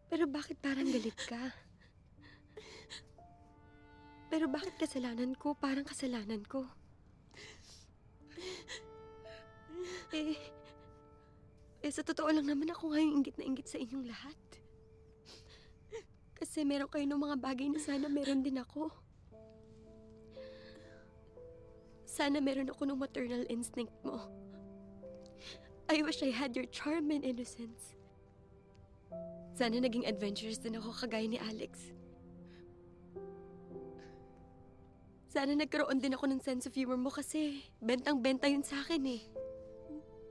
Pero bakit parang galit ka? Pero bakit kasalanan ko? Parang kasalanan ko. Sa totoo lang naman ako nga yung inggit na inggit sa inyong lahat. Kasi meron kayo ng mga bagay na sana meron din ako. Sana meron ako ng maternal instinct mo. I wish I had your charm and innocence. Sana naging adventurous din ako kagaya ni Alex. Sana nagkaroon din ako ng sense of humor mo kasi bentang-benta yun sa akin eh.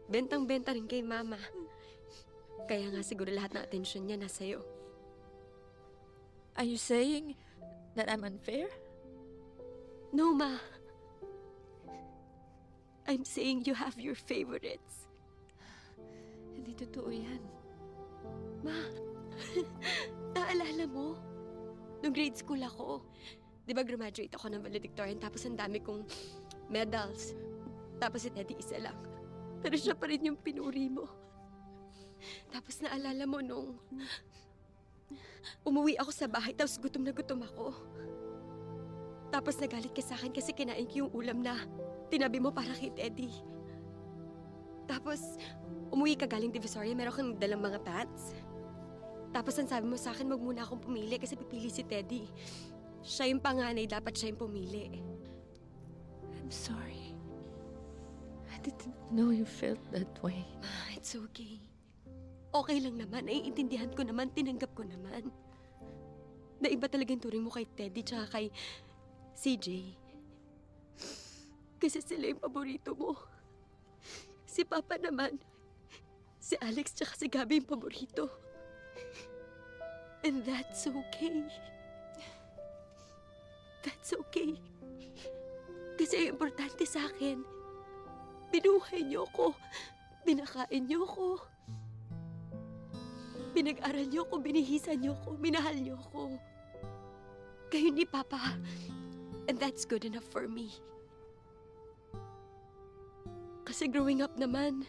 Bentang-benta rin kay Mama. Kaya nga siguro lahat ng atensyon niya nasa iyo. Are you saying that I'm unfair? No, Ma. I'm saying you have your favorites. Hindi totoo yan. Ma, naalala mo? Nung grade school ako, di ba graduate ako ng valedictorian tapos ang dami kong medals. Tapos si Teddy isa lang. Pero siya pa rin yung pinuri mo. Tapos naalala mo nung umuwi ako sa bahay tapos gutom na gutom ako. Tapos nagalit ka sa akin kasi kinain ko yung ulam na tinabi mo para kay Teddy. Tapos umuwi ka galing Divisoria, meron kang dalang mga pants. Tapos ang sabi mo sa akin, wag muna akong pumili kasi pipili si Teddy. Siya yung panganay, dapat siya yung pumili. I'm sorry. I didn't know you felt that way. Ma, it's okay. Okay lang naman, naiintindihan ko naman, tinanggap ko naman. Na iba talagang turing mo kay Teddy tsaka kay CJ. Kasi sila yung paborito mo. Si Papa naman, si Alex tsaka si Gabi yung paborito. And that's okay. That's okay. Kasi yung importante sa akin, binuhay niyo ko, binakain niyo ko, pinag-aral niyo ko, binihisan niyo ko, minahal niyo ko. Kayo ni Papa. And that's good enough for me. Kasi growing up naman,